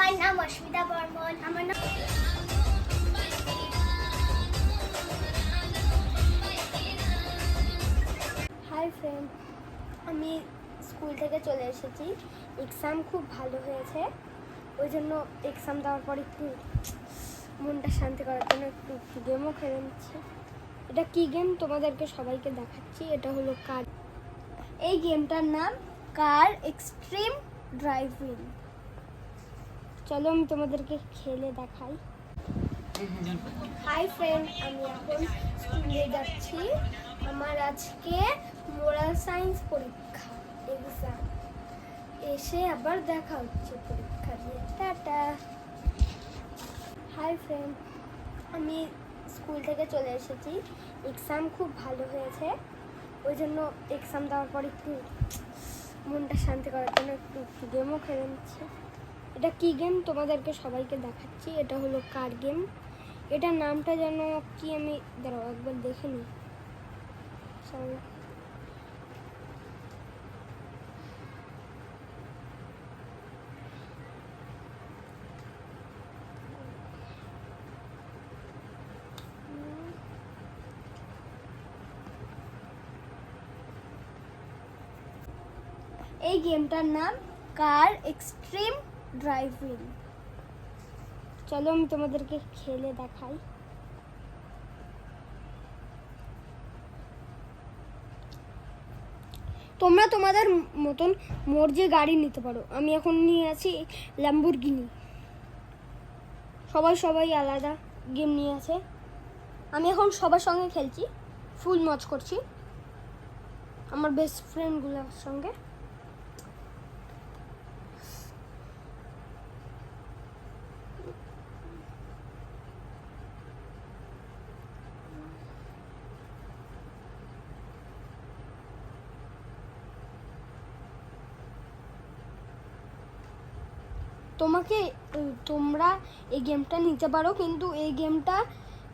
আমার নাম অস্মিতা বর্মন। আমার নাম হাই ফ্রেন্ড, আমি স্কুল থেকে চলে এসেছি। এক্সাম খুব ভালো হয়েছে, ওই জন্য এক্সাম দেওয়ার পর একটু মনটা শান্তি করার জন্য একটু গেমও খেলে নিচ্ছি। এটা কি গেম তোমাদেরকে সবাইকে দেখাচ্ছি। এটা হলো কার, এই গেমটার নাম কার এক্সট্রিম ড্রাইভিং। চলো আমি তোমাদেরকে খেলে দেখাই। হাই ফ্রেন্ড, আমি এখন স্কুলে যাচ্ছি। আমার আজকে মোরাল সায়েন্স পরীক্ষা এক্সাম, এসে আবার দেখা হচ্ছে পরীক্ষা দিয়ে। টাটা। হাই ফ্রেন্ড, আমি স্কুল থেকে চলে এসেছি। এক্সাম খুব ভালো হয়েছে, ওই জন্য এক্সাম দেওয়ার পর একটু মনটা শান্তি করার জন্য একটু গেমও খেলে নিচ্ছি। এটা কি গেম তোমাদেরকে সবাইকে দেখাচ্ছি। এটা হলো কার গেম। এটার নামটা যেন কি, আমি দাঁড়াও একবার দেখে নিই। এই গেমটার নাম কার এক্সট্রিম ড্রাইভিং। চলো আমি তোমাদেরকে খেলে দেখাই। তোমরা তোমাদের মতন মর্জি গাড়ি নিতে পারো। আমি এখন নিয়ে আছি ল্যাম্বরগিনি। সবাই আলাদা গেম নিয়ে আছে। আমি এখন সবার সঙ্গে খেলছি, ফুল মজ করছি আমার বেস্ট ফ্রেন্ডগুলোর সঙ্গে। তোমরা এই গেমটা নিতে পারো, কিন্তু এই গেমটা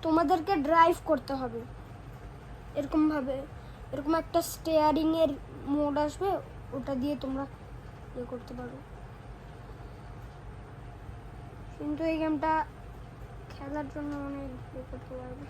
তোমাদেরকে ড্রাইভ করতে হবে। এরকম একটা স্টিয়ারিং এর মোড আসবে, ওটা দিয়ে তোমরা ইয়ে করতে পারো। কিন্তু এই গেমটা খেলার জন্য অনেক ইয়ে করতে পারবে।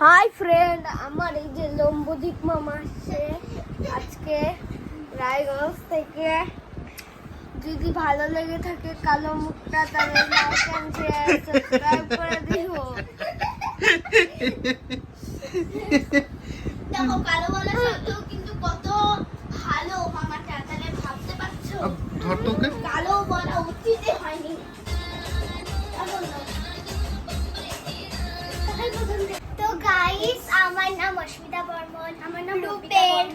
হাই ফ্রেন্ড, আমার এই যে লম্বদ্বীপ মামা আসছে আজকে রায়গঞ্জ থেকে। যদি ভালো লেগে থাকে কালো মুখটা, তাহলে লাইক এন্ড শেয়ার সাবস্ক্রাইব করে দিও। দেখো কালো বলা সত্ত্বেও কিন্তু কত ভালো মামাটা, তাহলে ভাবতে পারছো কালো বলা উচিত হয়নি। তো গাইস, আমার নাম অস্মিতা বর্মন। আমার নাম রূপের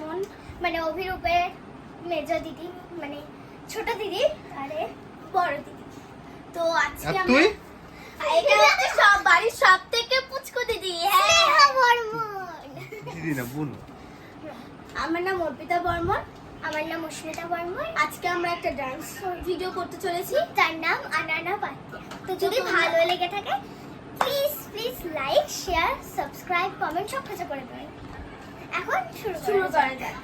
মানে অভিরূপের মেজ দিদি, মানে ছোট দিদি, আরে বড় দিদি। তো আজকে আমরা এটা হচ্ছে সব বাড়ির সব থেকে পুচকো দিদি। হ্যাঁ বর্মন দিদি না বোন। আমার নাম অর্পিতা বর্মন। আমার নাম অস্মিতা বর্মন। আজকে আমরা একটা ডান্স ভিডিও করতে চলেছি, তার নাম আনানা পাতিয়া। তো যদি ভালো লেগে থাকে please like share subscribe comment সব কিছু করে দেবেন। এখন শুরু করা যাক।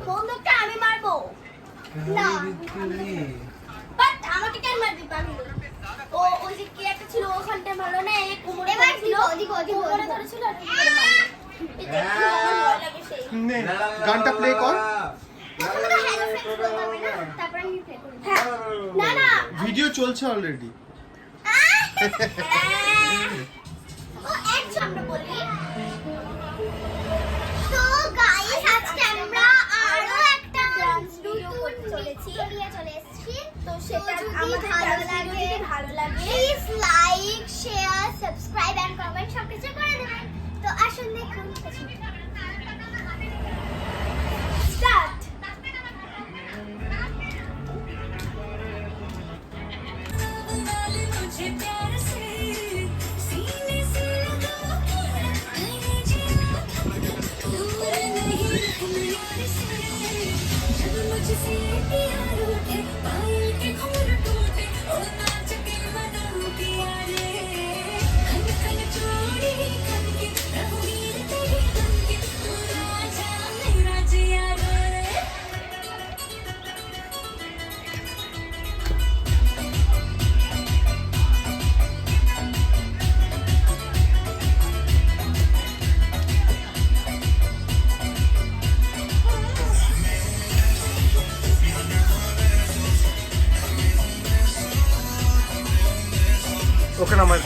বন্দুকটা আমি মারবো না বাট আমাকে কেন মারবি পাগল ও ওই যে কি একটা ছিল ওখানটা মারলো না এই কোমরে ছিল কোমরে ধরেছিল আর গানটা প্লে কর। তারপর আমি প্লে করব না না ভিডিও চলছে অলরেডি। ও এক আমরা বলি তো গাইস আজকে আমরা আরো একটা ডান্স ভিডিও করতে চলেছি নিয়ে চলে এসেছি তো সেটা আমাদের ভালো লাগে please like share subscribe and comment সবকিছু করে দেবেন তো আসুন দেখুন স্টার্ট ওকে নামাই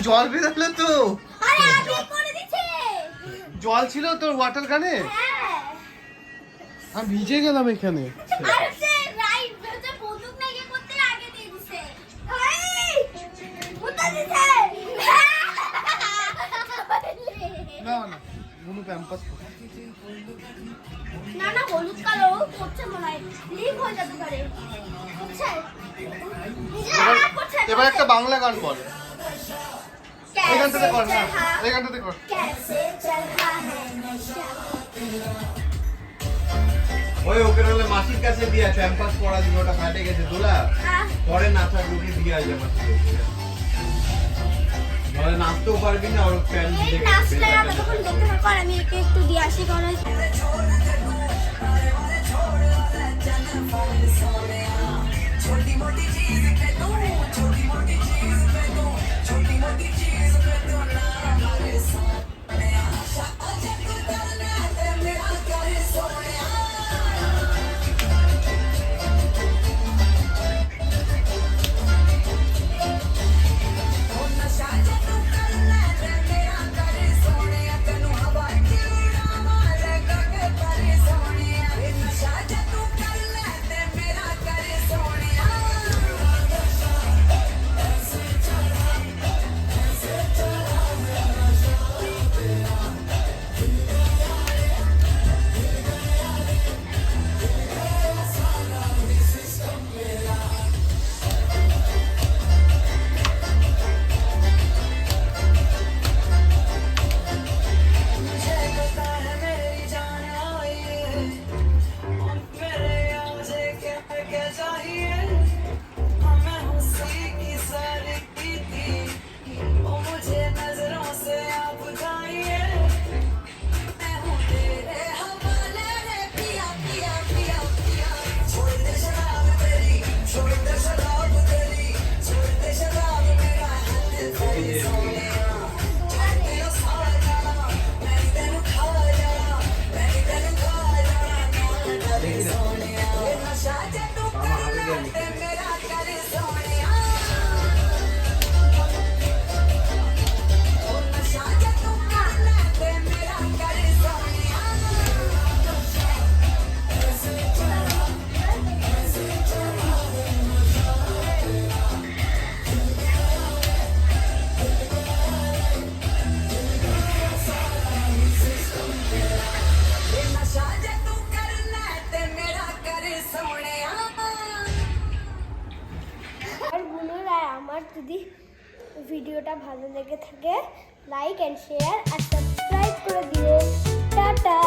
জল বেরোলো তো। আরে আগে করে দিছে জল ছিল তোর ওয়াটার গানে। হ্যাঁ আমি ভিজে গেলাম এখানে। আর সে রাইট যে বন্দুক না ইয়ে করতে আগে দিয়ে দিছে এই মুতা দিছে না না কোনো প্যাম্পাস না না হলুদ কালার করছে মনে হয় লিক হয়ে যেতে পারে বুঝছে এবার একটা বাংলা গান বল। এই গানটাতে কর না, এই গানটাতে কর। ওই ওকে হলে মাসির কাছে দিয়া ক্যাম্পাস পড়া দিন ওটা ফাটে গেছে দোলা পরে নাচা গুটি দিয়ে আসবে মাসির কাছে নলে নাচতেও পারবি না ওর ফ্যান এই নাচলে আমরা তখন দেখতে থাকো আর আমি একে একটু দিয়ে আসি কারণ छोटी मोटी चीज पे तू छोटी मोटी चीज पे तू छोटी मोटी चीज पे तू ना करे सोनिया आजा तू करना ते मेरा करे सोनिया ओ नशा आजा तू करना ते मेरा करे सोनिया तनु हवा की उड़ावा लगा के करे सोनिया नशा आजा तू करना ते मेरा करे सोनिया যদি ভিডিওটা ভালো লেগে থাকে লাইক এন্ড শেয়ার আর সাবস্ক্রাইব করে দিও। টাটা।